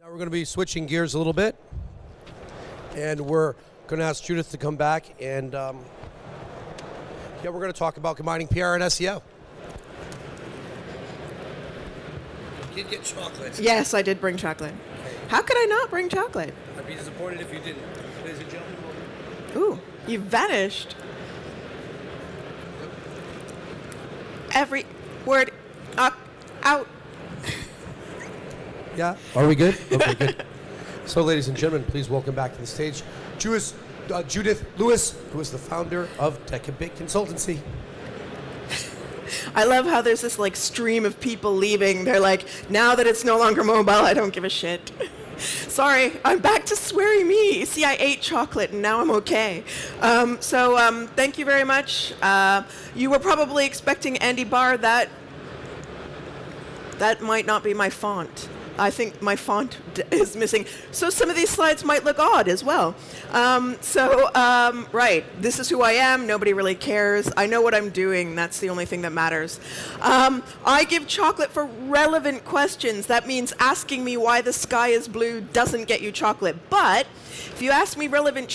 Now we're going to be switching gears a little bit, and we're going to ask Judith to come back, and we're going to talk about combining PR and SEO. You did get chocolate. Yes, I did bring chocolate. Okay. How could I not bring chocolate? I'd be disappointed if you didn't. Ladies and gentlemen. Ooh, you vanished. Every word out. Yeah? Are we good? Okay, good. So, ladies and gentlemen, please welcome back to the stage Judith Lewis, who is the founder of Tech and Bake Consultancy. I love how there's this like stream of people leaving. They're like, now that it's no longer mobile, I don't give a shit. Sorry, I'm back to sweary me. See, I ate chocolate and now I'm okay. Thank you very much. You were probably expecting Andy Barr. That might not be my font. I think my font is missing. So some of these slides might look odd as well. Right, this is who I am. Nobody really cares. I know what I'm doing. That's the only thing that matters. I give chocolate for relevant questions. That means asking me why the sky is blue doesn't get you chocolate. But if you ask me relevant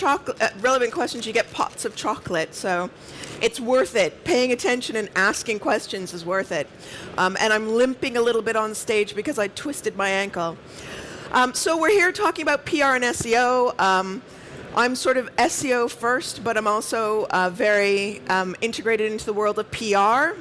questions, you get pots of chocolate. So it's worth it. Paying attention and asking questions is worth it. And I'm limping a little bit on stage because I twisted my ankle. So we're here talking about PR and SEO. I'm sort of SEO first, but I'm also very integrated into the world of PR.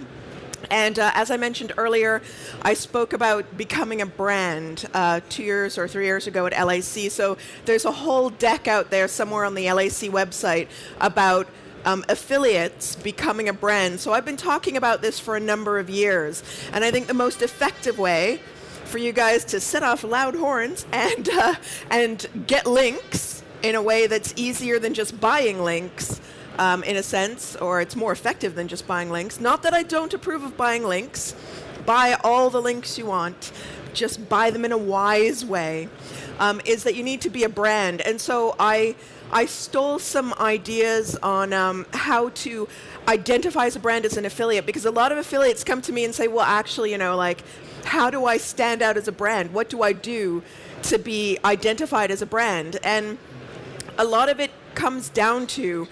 And as I mentioned earlier, I spoke about becoming a brand 2 years or 3 years ago at LAC. So there's a whole deck out there somewhere on the LAC website about affiliates becoming a brand. So I've been talking about this for a number of years. And I think the most effective way for you guys to set off loud horns and get links in a way that's easier than just buying links, in a sense, or it's more effective than just buying links. Not that I don't approve of buying links. Buy all the links you want. Just buy them in a wise way. Is that you need to be a brand. And so I stole some ideas on how to identify as a brand as an affiliate, because a lot of affiliates come to me and say, well, actually, how do I stand out as a brand? What do I do to be identified as a brand? And a lot of it comes down to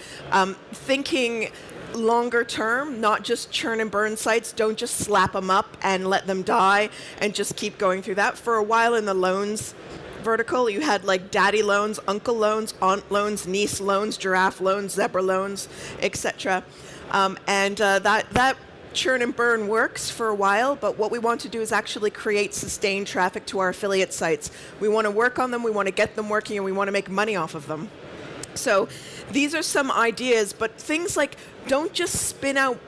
thinking longer term, not just churn and burn sites. Don't just slap them up and let them die and just keep going through that. For a while in the loans vertical, you had like daddy loans, uncle loans, aunt loans, niece loans, giraffe loans, zebra loans, etc. That churn and burn works for a while, but what we want to do is actually create sustained traffic to our affiliate sites. We want to work on them, we want to get them working, and we want to make money off of them. So these are some ideas, but things like don't just spin out,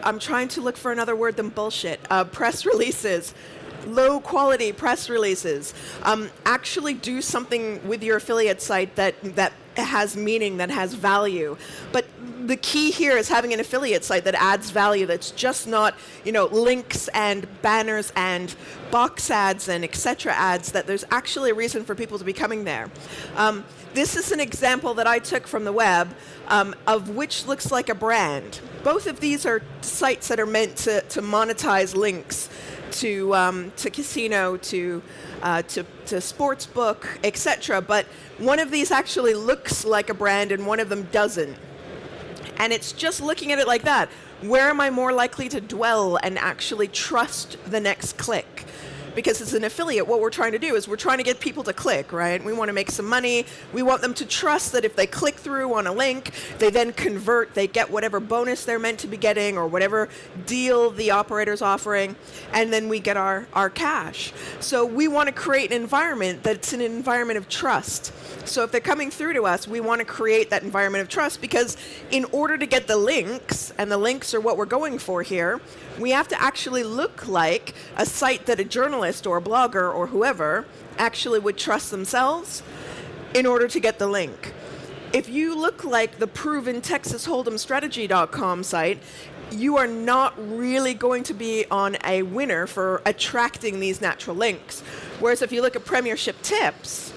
I'm trying to look for another word than bullshit, press releases. Low quality press releases. Actually do something with your affiliate site that has meaning, that has value. But the key here is having an affiliate site that adds value, that's just not, links and banners and box ads and etc. ads, that there's actually a reason for people to be coming there. This is an example that I took from the web of which looks like a brand. Both of these are sites that are meant to monetize links to casino, to sportsbook, etc. But one of these actually looks like a brand and one of them doesn't. And it's just looking at it like that. Where am I more likely to dwell and actually trust the next click? Because as an affiliate, what we're trying to do is we're trying to get people to click, right? We want to make some money. We want them to trust that if they click through on a link, they then convert, they get whatever bonus they're meant to be getting or whatever deal the operator's offering, and then we get our cash. So we want to create an environment that's an environment of trust. So if they're coming through to us, we want to create that environment of trust, because in order to get the links, and the links are what we're going for here, we have to actually look like a site that a journalist or a blogger or whoever actually would trust themselves in order to get the link. If you look like the proven TexasHold'emStrategy.com site, you are not really going to be on a winner for attracting these natural links. Whereas if you look at Premiership Tips,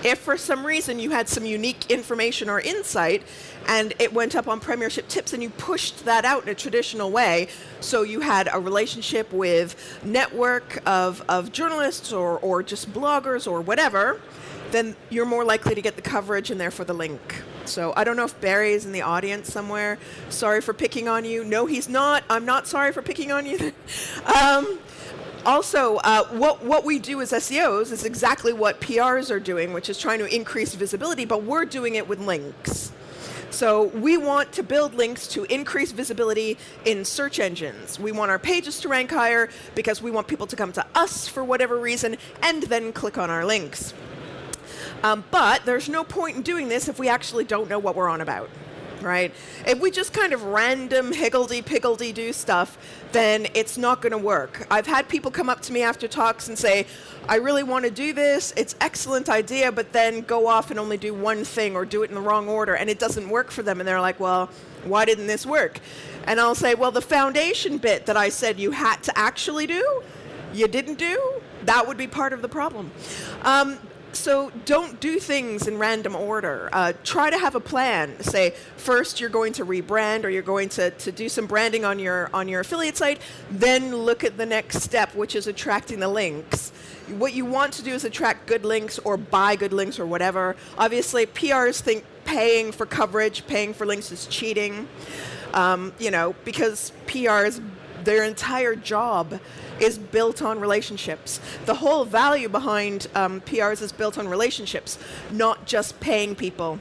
If for some reason you had some unique information or insight and it went up on Premiership Tips and you pushed that out in a traditional way, so you had a relationship with network of journalists or just bloggers or whatever, then you're more likely to get the coverage and therefore the link. So I don't know if Barry is in the audience somewhere. Sorry for picking on you. No, he's not. I'm not sorry for picking on you. Also, what we do as SEOs is exactly what PRs are doing, which is trying to increase visibility, but we're doing it with links. So we want to build links to increase visibility in search engines. We want our pages to rank higher because we want people to come to us for whatever reason and then click on our links. But there's no point in doing this if we actually don't know what we're on about, right? If we just kind of random higgledy-piggledy do stuff, then it's not going to work. I've had people come up to me after talks and say, I really want to do this, it's an excellent idea, but then go off and only do one thing or do it in the wrong order, and it doesn't work for them. And they're like, well, why didn't this work? And I'll say, well, the foundation bit that I said you had to actually do, you didn't do. That would be part of the problem. So don't do things in random order. Try to have a plan. Say, first you're going to rebrand or you're going to do some branding on your affiliate site, then look at the next step, which is attracting the links. What you want to do is attract good links or buy good links or whatever. Obviously, PRs think paying for coverage, paying for links is cheating, because PRs, their entire job is built on relationships. The whole value behind PRs is built on relationships, not just paying people.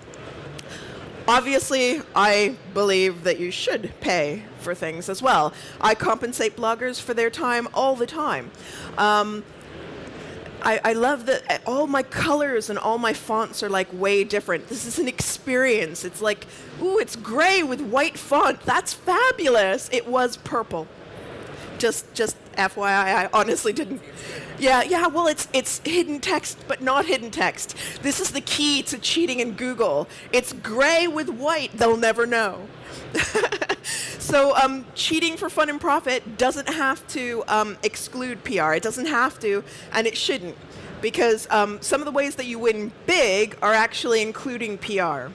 Obviously, I believe that you should pay for things as well. I compensate bloggers for their time all the time. I love that all my colors and all my fonts are like way different. This is an experience. It's like, ooh, it's gray with white font. That's fabulous. It was purple. Just FYI, I honestly didn't. Yeah. Well, it's hidden text, but not hidden text. This is the key to cheating in Google. It's gray with white. They'll never know. So cheating for fun and profit doesn't have to exclude PR. It doesn't have to, and it shouldn't, because some of the ways that you win big are actually including PR.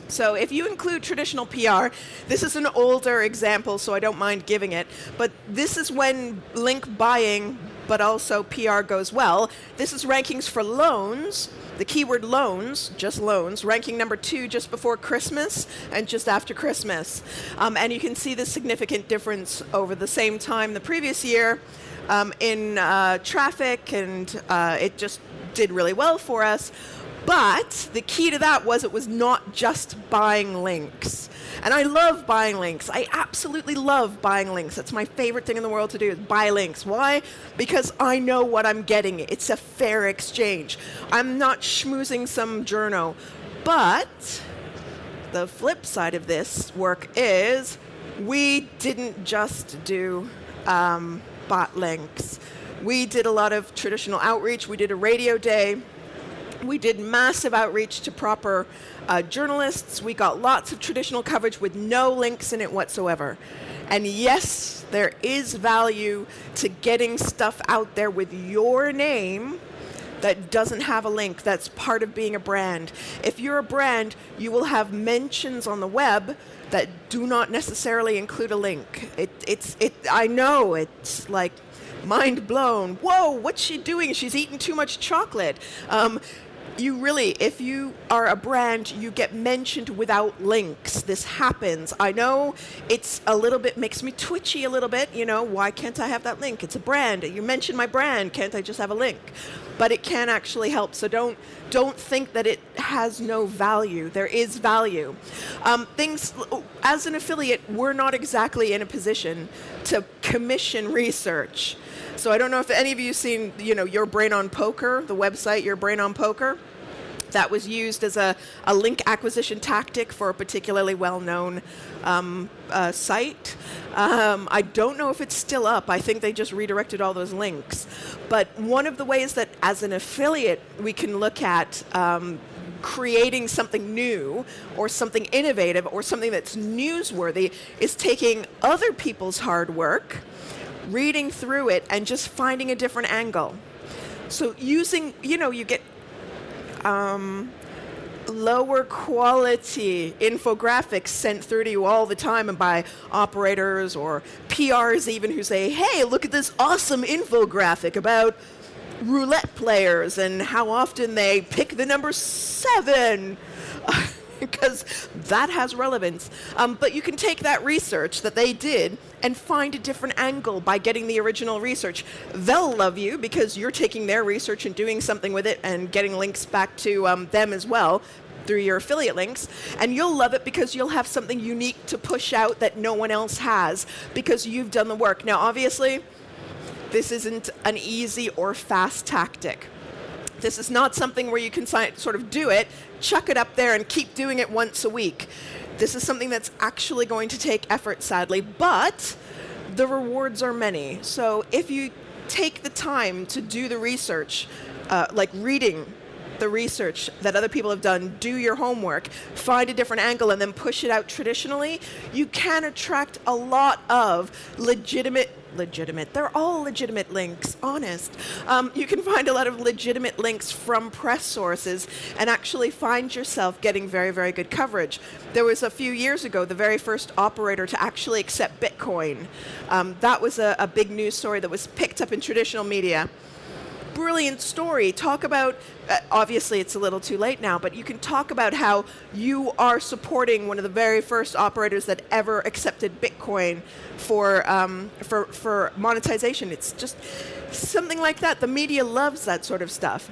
So if you include traditional PR, this is an older example, so I don't mind giving it, but this is when link buying, but also PR goes well. This is rankings for loans, the keyword loans, just loans, ranking number 2 just before Christmas and just after Christmas. And you can see the significant difference over the same time the previous year in traffic, and it just did really well for us. But the key to that was it was not just buying links. And I love buying links. I absolutely love buying links. That's my favorite thing in the world to do, is buy links. Why? Because I know what I'm getting. It's a fair exchange. I'm not schmoozing some journo. But the flip side of this work is we didn't just do bot links. We did a lot of traditional outreach. We did a radio day. We did massive outreach to proper journalists. We got lots of traditional coverage with no links in it whatsoever. And yes, there is value to getting stuff out there with your name that doesn't have a link. That's part of being a brand. If you're a brand, you will have mentions on the web that do not necessarily include a link. I know, it's like mind blown. Whoa, what's she doing? She's eating too much chocolate. You really, if you are a brand, you get mentioned without links. This happens. I know it's a little bit, makes me twitchy a little bit. Why can't I have that link? It's a brand. You mentioned my brand. Can't I just have a link? But it can actually help. So don't think that it has no value. There is value. As an affiliate, we're not exactly in a position to commission research. So I don't know if any of you have seen, Your Brain on Poker, the website Your Brain on Poker. That was used as a link acquisition tactic for a particularly well-known site. I don't know if it's still up. I think they just redirected all those links. But one of the ways that as an affiliate we can look at creating something new or something innovative or something that's newsworthy is taking other people's hard work, reading through it, and just finding a different angle. So using, lower quality infographics sent through to you all the time and by operators or PRs even who say, hey, look at this awesome infographic about roulette players and how often they pick the number 7. Because that has relevance. But you can take that research that they did and find a different angle by getting the original research. They'll love you because you're taking their research and doing something with it and getting links back to them as well through your affiliate links. And you'll love it because you'll have something unique to push out that no one else has because you've done the work. Now, obviously, this isn't an easy or fast tactic. This is not something where you can sort of do it, chuck it up there, and keep doing it once a week. This is something that's actually going to take effort, sadly, but the rewards are many. So if you take the time to do the research, like reading the research that other people have done, do your homework, find a different angle, and then push it out traditionally, you can attract a lot of legitimate, they're all legitimate links, honest. You can find a lot of legitimate links from press sources and actually find yourself getting very, very good coverage. There was a few years ago, the very first operator to actually accept Bitcoin. That was a big news story that was picked up in traditional media. Brilliant story. Talk about, obviously it's a little too late now, but you can talk about how you are supporting one of the very first operators that ever accepted Bitcoin for monetization. It's just something like that. The media loves that sort of stuff.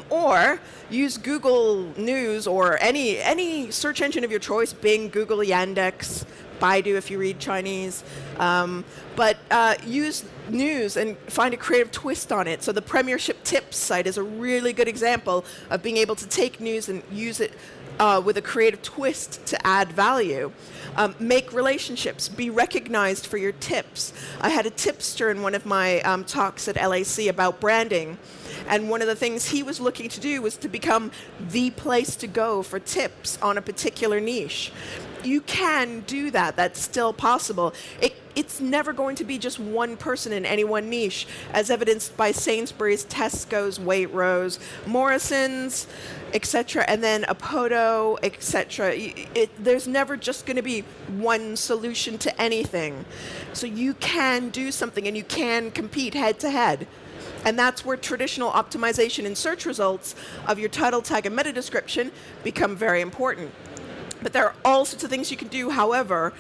Or use Google News or any search engine of your choice, Bing, Google, Yandex, Baidu if you read Chinese. But use news and find a creative twist on it. So the Premiership Tips site is a really good example of being able to take news and use it with a creative twist to add value. Make relationships. Be recognized for your tips. I had a tipster in one of my talks at LAC about branding. And one of the things he was looking to do was to become the place to go for tips on a particular niche. You can do that. That's still possible. It's never going to be just one person in any one niche, as evidenced by Sainsbury's, Tesco's, Waitrose, Morrison's, etc., and then Apoto, etc. There's never just going to be one solution to anything. So you can do something and you can compete head to head. And that's where traditional optimization and search results of your title tag and meta description become very important. But there are all sorts of things you can do. However,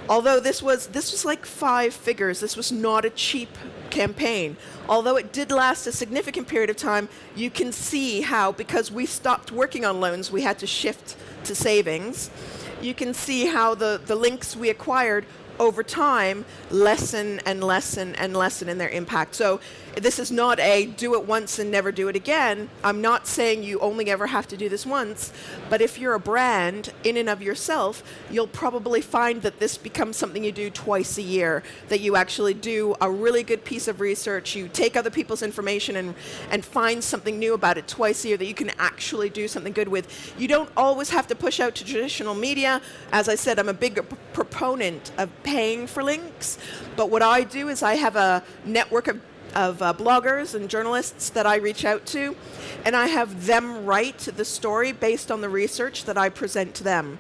although this was like 5 figures, this was not a cheap campaign. Although it did last a significant period of time, you can see how, because we stopped working on loans, we had to shift to savings. You can see how the links we acquired over time lessen and lessen and lessen in their impact. So this is not a do it once and never do it again. I'm not saying you only ever have to do this once, but if you're a brand in and of yourself, you'll probably find that this becomes something you do twice a year, that you actually do a really good piece of research, you take other people's information and find something new about it twice a year that you can actually do something good with. You don't always have to push out to traditional media. As I said, I'm a big proponent of paying for links, but what I do is I have a network of bloggers and journalists that I reach out to, and I have them write the story based on the research that I present to them.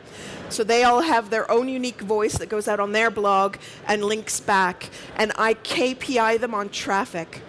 So they all have their own unique voice that goes out on their blog and links back, and I KPI them on traffic.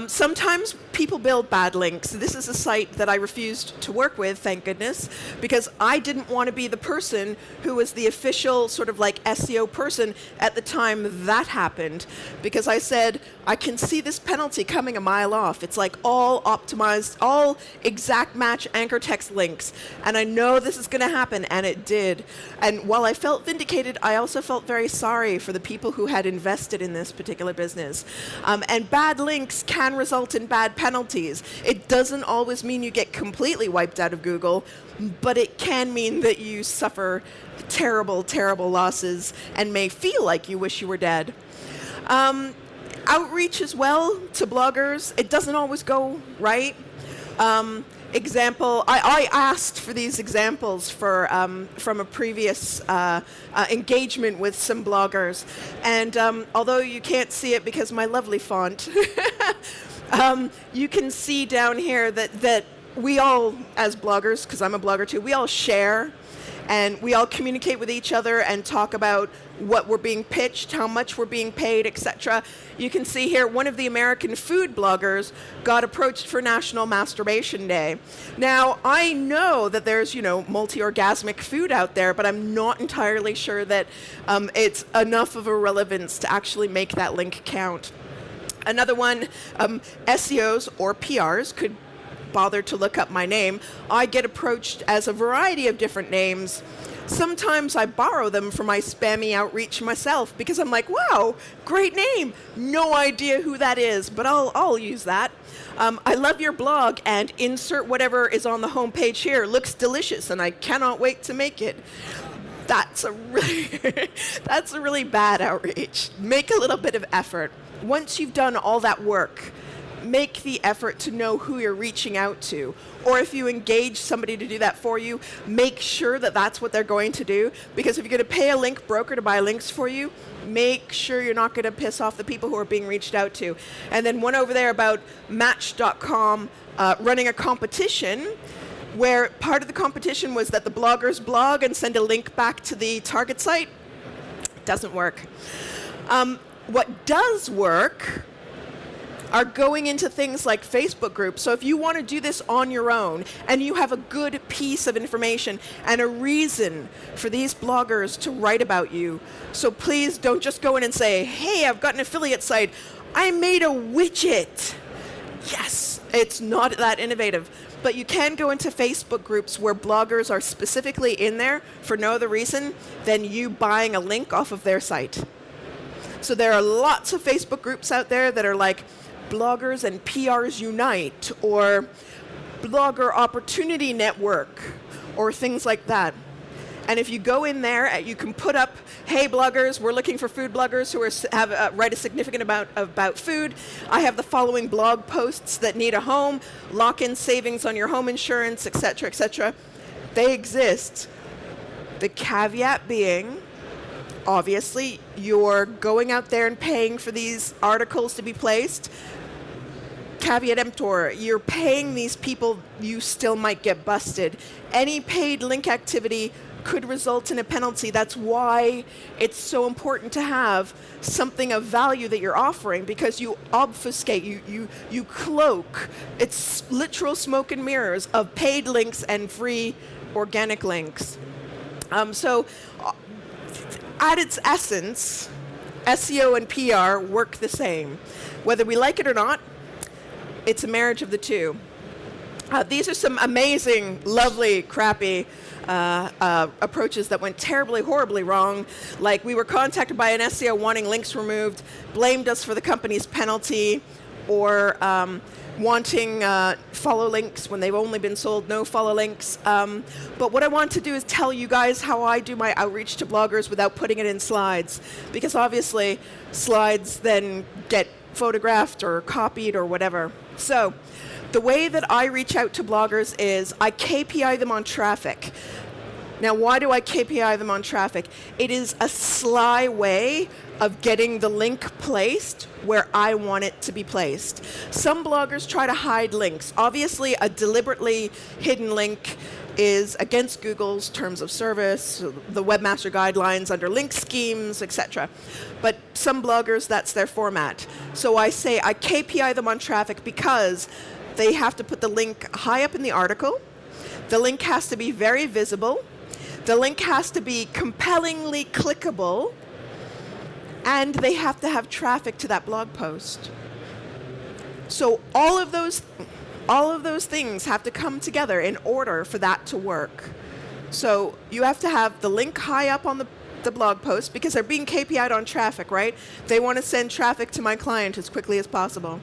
Sometimes people build bad links. This is a site that I refused to work with, thank goodness, because I didn't want to be the person who was the official sort of like SEO person at the time that happened, because I said, I can see this penalty coming a mile off. It's like all optimized, all exact match anchor text links, and I know this is going to happen, and it did. And while I felt vindicated, I also felt very sorry for the people who had invested in this particular business. And bad links can result in bad penalties. It doesn't always mean you get completely wiped out of Google, but it can mean that you suffer terrible, terrible losses and may feel like you wish you were dead. Outreach as well to bloggers, it doesn't always go right. Example, I asked for these examples from a previous engagement with some bloggers, and although you can't see it because my lovely font, You can see down here that we all, as bloggers, because I'm a blogger too, we all share and we all communicate with each other and talk about what we're being pitched, how much we're being paid, etc. You can see here one of the American food bloggers got approached for National Masturbation Day. Now, I know that there's, multi-orgasmic food out there, but I'm not entirely sure that it's enough of a relevance to actually make that link count. Another one, SEOs or PRs could bother to look up my name. I get approached as a variety of different names. Sometimes I borrow them for my spammy outreach myself because I'm like, wow, great name. No idea who that is, but I'll use that. I love your blog and insert whatever is on the homepage here. Looks delicious and I cannot wait to make it. That's a really bad outreach. Make a little bit of effort. Once you've done all that work, make the effort to know who you're reaching out to. Or if you engage somebody to do that for you, make sure that that's what they're going to do. Because if you're going to pay a link broker to buy links for you, make sure you're not going to piss off the people who are being reached out to. And then one over there about Match.com running a competition where part of the competition was that the bloggers blog and send a link back to the target site. Doesn't work. What does work are going into things like Facebook groups. So if you want to do this on your own and you have a good piece of information and a reason for these bloggers to write about you, so please don't just go in and say, hey, I've got an affiliate site. I made a widget. Yes, it's not that innovative. But you can go into Facebook groups where bloggers are specifically in there for no other reason than you buying a link off of their site. So there are lots of Facebook groups out there that are like Bloggers and PRs Unite or Blogger Opportunity Network or things like that. And if you go in there, you can put up, hey bloggers, we're looking for food bloggers who write a significant amount about food. I have the following blog posts that need a home, lock-in savings on your home insurance, etc., etc. They exist. The caveat being, obviously, you're going out there and paying for these articles to be placed. Caveat emptor, you're paying these people, you still might get busted. Any paid link activity could result in a penalty. That's why it's so important to have something of value that you're offering, because you obfuscate, you cloak. It's literal smoke and mirrors of paid links and free organic links. So at its essence, SEO and PR work the same. Whether we like it or not, it's a marriage of the two. These are some amazing, lovely, crappy approaches that went terribly, horribly wrong. Like, we were contacted by an SEO wanting links removed, blamed us for the company's penalty, or wanting follow links when they've only been sold no follow links. But what I want to do is tell you guys how I do my outreach to bloggers without putting it in slides, because obviously slides then get photographed or copied or whatever. So the way that I reach out to bloggers is I KPI them on traffic. Now, why do I KPI them on traffic? It is a sly way of getting the link placed where I want it to be placed. Some bloggers try to hide links. Obviously, a deliberately hidden link is against Google's terms of service, the webmaster guidelines under link schemes, etc. But some bloggers, that's their format. So I say I KPI them on traffic because they have to put the link high up in the article. The link has to be very visible. The link has to be compellingly clickable. And they have to have traffic to that blog post. So all of those things have to come together in order for that to work. So you have to have the link high up on the blog post because they're being KPI'd on traffic, right? They want to send traffic to my client as quickly as possible.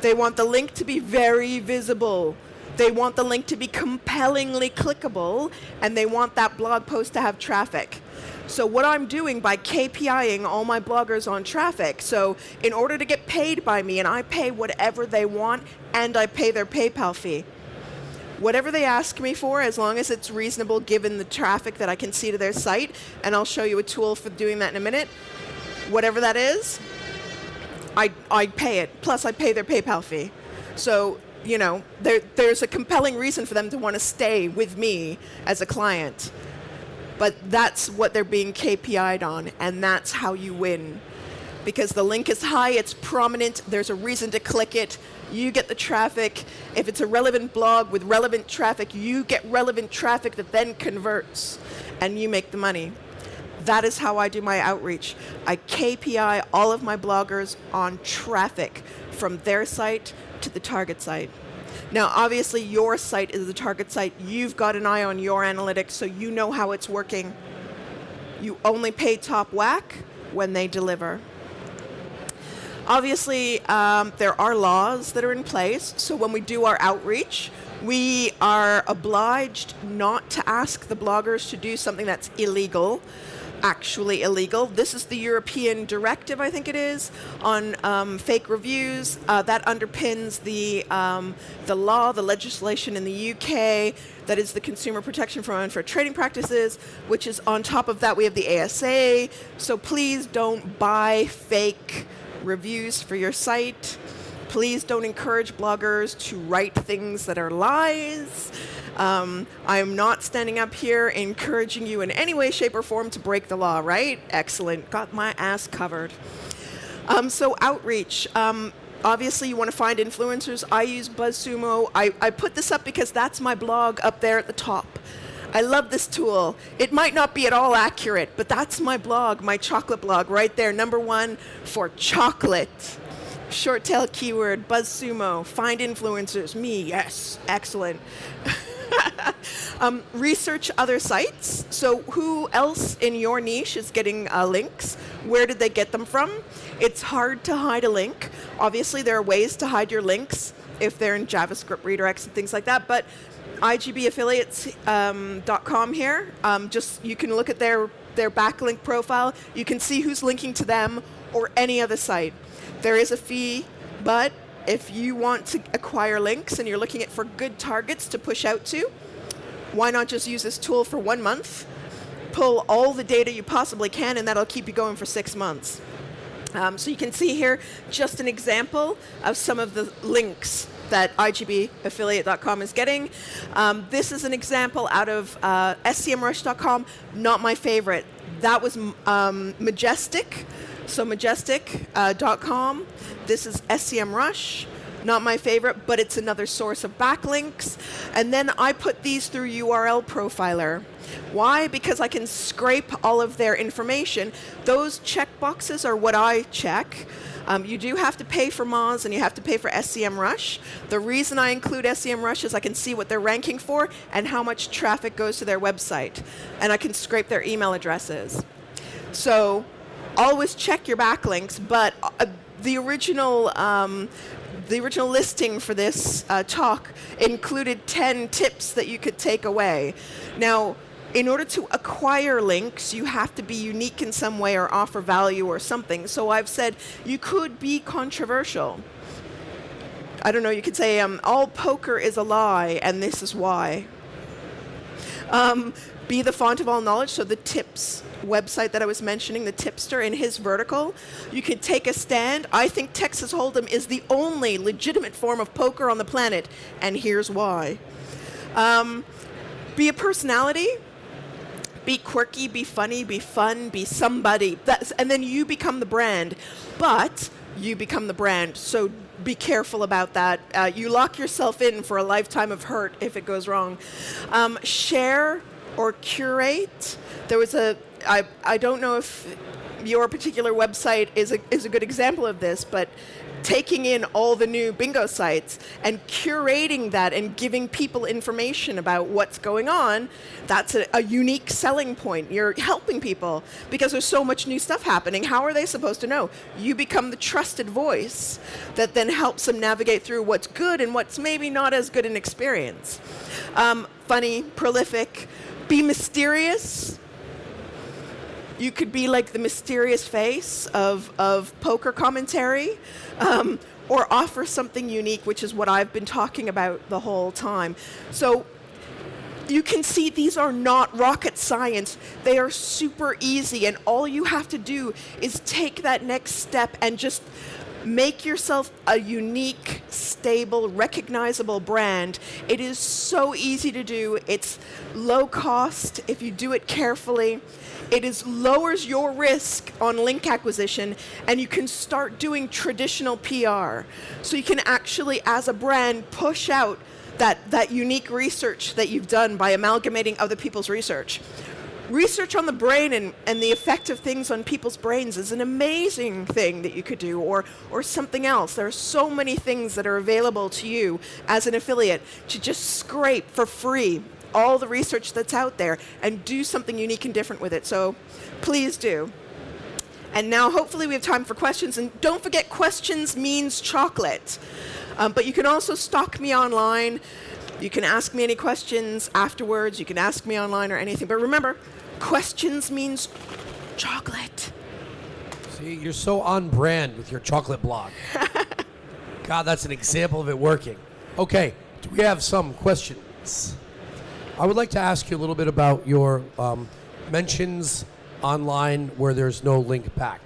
They want the link to be very visible. They want the link to be compellingly clickable, and they want that blog post to have traffic. So what I'm doing by KPIing all my bloggers on traffic, so in order to get paid by me, and I pay whatever they want, and I pay their PayPal fee. Whatever they ask me for, as long as it's reasonable given the traffic that I can see to their site, and I'll show you a tool for doing that in a minute, whatever that is, I pay it, plus I pay their PayPal fee. So, there's a compelling reason for them to want to stay with me as a client. But that's what they're being KPI'd on, and that's how you win. Because the link is high, it's prominent, there's a reason to click it, you get the traffic. If it's a relevant blog with relevant traffic, you get relevant traffic that then converts, and you make the money. That is how I do my outreach. I KPI all of my bloggers on traffic from their site to the target site. Now, obviously, your site is the target site. You've got an eye on your analytics, so you know how it's working. You only pay top whack when they deliver. Obviously, there are laws that are in place, so when we do our outreach, we are obliged not to ask the bloggers to do something that's illegal, actually illegal. This is the European directive, I think it is, on fake reviews. That underpins the law, the legislation in the UK, that is the Consumer Protection from Unfair Trading Practices, which is on top of that we have the ASA. So please don't buy fake reviews for your site. Please don't encourage bloggers to write things that are lies. I'm not standing up here encouraging you in any way, shape, or form to break the law, right? Excellent. Got my ass covered. So outreach. Obviously, you want to find influencers. I use BuzzSumo. I put this up because that's my blog up there at the top. I love this tool. It might not be at all accurate, but that's my blog, my chocolate blog right there. #1 for chocolate. Short tail keyword, BuzzSumo, find influencers, me, yes, excellent. Research other sites. So who else in your niche is getting links? Where did they get them from? It's hard to hide a link. Obviously, there are ways to hide your links if they're in JavaScript redirects and things like that, but IGBaffiliates.com here, you can look at their backlink profile. You can see who's linking to them or any other site. There is a fee, but if you want to acquire links and you're looking for good targets to push out to, why not just use this tool for 1 month, pull all the data you possibly can, and that'll keep you going for 6 months. So you can see here just an example of some of the links that IGBaffiliate.com is getting. This is an example out of SCMrush.com, not my favorite. That was Majestic. So Majestic.com. This is SCMrush. Not my favorite, but it's another source of backlinks. And then I put these through URL Profiler. Why? Because I can scrape all of their information. Those checkboxes are what I check. You do have to pay for Moz and you have to pay for SCMrush. The reason I include SCMrush is I can see what they're ranking for and how much traffic goes to their website. And I can scrape their email addresses. So always check your backlinks, but the original listing for this talk included 10 tips that you could take away. Now, in order to acquire links, you have to be unique in some way or offer value or something. So I've said you could be controversial. I don't know, you could say all poker is a lie and this is why. Be the font of all knowledge, so the tips website that I was mentioning, the tipster in his vertical, you could take a stand. I think Texas Hold'em is the only legitimate form of poker on the planet, and here's why. Be a personality. Be quirky, be funny, be fun, be somebody. And then you become the brand. But you become the brand, so be careful about that. You lock yourself in for a lifetime of hurt if it goes wrong. Share or curate. There was I don't know if your particular website is a good example of this, but taking in all the new bingo sites and curating that and giving people information about what's going on, that's a unique selling point. You're helping people because there's so much new stuff happening. How are they supposed to know? You become the trusted voice that then helps them navigate through what's good and what's maybe not as good an experience. Funny, prolific, be mysterious. You could be like the mysterious face of poker commentary, or offer something unique, which is what I've been talking about the whole time. So you can see these are not rocket science. They are super easy, and all you have to do is take that next step and just Make yourself a unique, stable, recognizable brand. It is so easy to do. It's low cost if you do it carefully. It lowers your risk on link acquisition, and you can start doing traditional PR. So you can actually, as a brand, push out that unique research that you've done by amalgamating other people's research. Research on the brain and the effect of things on people's brains is an amazing thing that you could do, or something else. There are so many things that are available to you as an affiliate to just scrape for free all the research that's out there and do something unique and different with it. So please do. And now hopefully we have time for questions. And don't forget, questions means chocolate. But you can also stalk me online. You can ask me any questions afterwards. You can ask me online or anything. But remember, questions means chocolate. See, you're so on brand with your chocolate blog. God, that's an example of it working. Okay, do we have some questions? I would like to ask you a little bit about your mentions online where there's no link back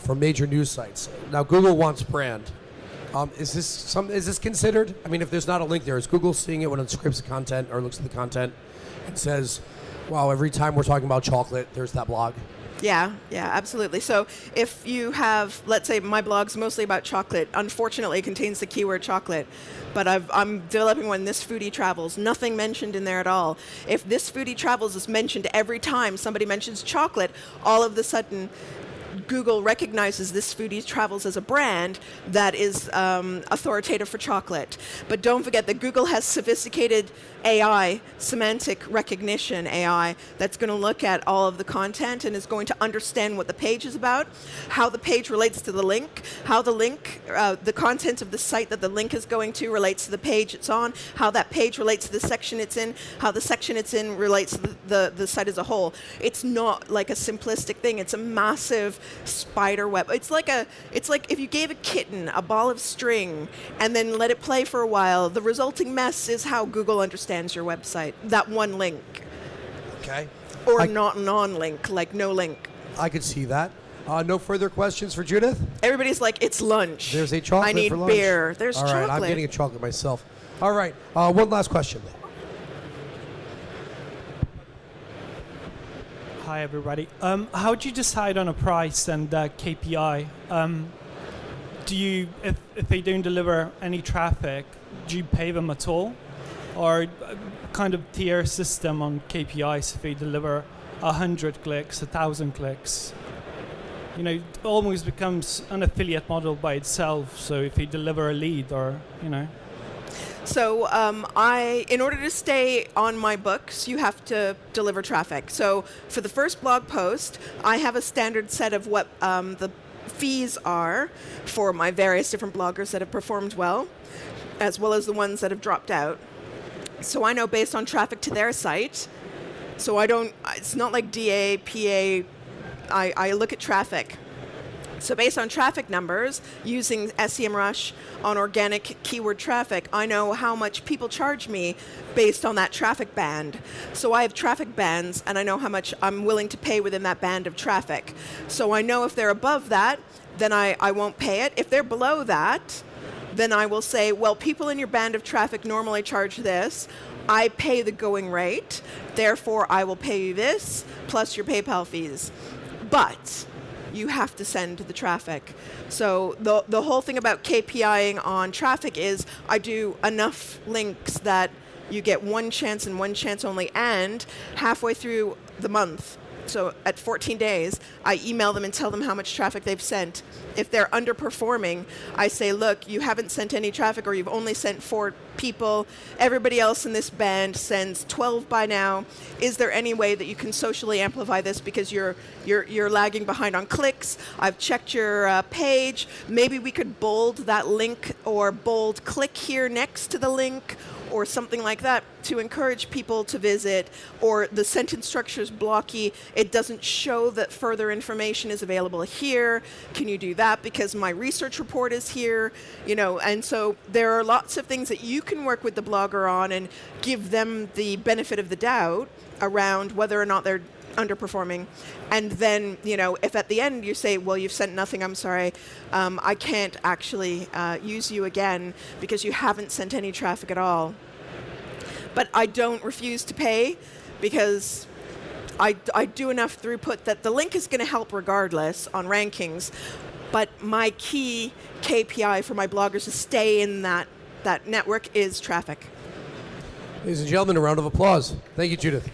for major news sites. Now, Google wants brand. Is this considered? I mean, if there's not a link there, is Google seeing it when it scrapes the content or looks at the content and says, wow, every time we're talking about chocolate, there's that blog? Yeah, absolutely. So if you have, let's say my blog's mostly about chocolate, unfortunately it contains the keyword chocolate, but I'm developing one, This Foodie Travels, nothing mentioned in there at all. If This Foodie Travels is mentioned every time somebody mentions chocolate, all of a sudden Google recognizes This Foodie Travels as a brand that is authoritative for chocolate. But don't forget that Google has sophisticated AI, semantic recognition AI, that's going to look at all of the content and is going to understand what the page is about, how the page relates to the link, how the link, the content of the site that the link is going to relates to the page it's on, how that page relates to the section it's in, how the section it's in relates to the site as a whole. It's not like a simplistic thing. It's a massive spider web. It's like if you gave a kitten a ball of string and then let it play for a while, the resulting mess is how Google understands your website. That one link. Okay. Or not non-link, like no link. I could see that. No further questions for Judith? Everybody's like, it's lunch. There's a chocolate I need for lunch. beer. There's All chocolate. right, I'm getting a chocolate myself. All right, one last question. Hi, everybody. How do you decide on a price and KPI? Do you, if they don't deliver any traffic, do you pay them at all? Or kind of tier system on KPIs if they deliver 100 clicks, 1,000 clicks? You know, it almost becomes an affiliate model by itself. So if they deliver a lead or, you know. So in order to stay on my books, you have to deliver traffic. So for the first blog post, I have a standard set of what the fees are for my various different bloggers that have performed well, as well as the ones that have dropped out. So I know based on traffic to their site. So it's not like DA, PA, I look at traffic. So based on traffic numbers, using SEMrush on organic keyword traffic, I know how much people charge me based on that traffic band. So I have traffic bands, and I know how much I'm willing to pay within that band of traffic. So I know if they're above that, then I won't pay it. If they're below that, then I will say, well, people in your band of traffic normally charge this. I pay the going rate. Therefore, I will pay you this plus your PayPal fees. But you have to send the traffic. So the whole thing about KPIing on traffic is I do enough links that you get one chance and one chance only, and halfway through the month, so at 14 days, I email them and tell them how much traffic they've sent. If they're underperforming, I say, look, you haven't sent any traffic, or you've only sent 4 people. Everybody else in this band sends 12 by now. Is there any way that you can socially amplify this because you're lagging behind on clicks? I've checked your page. Maybe we could bold that link or bold click here next to the link, or something like that to encourage people to visit, or the sentence structure is blocky. It doesn't show that further information is available here. Can you do that because my research report is here? You know, and so there are lots of things that you can work with the blogger on and give them the benefit of the doubt around whether or not they're underperforming. And then, if at the end you say, well, you've sent nothing, I'm sorry, I can't actually use you again because you haven't sent any traffic at all. But I don't refuse to pay because I do enough throughput that the link is going to help regardless on rankings. But my key KPI for my bloggers to stay in that network is traffic. Ladies and gentlemen, a round of applause. Thank you, Judith.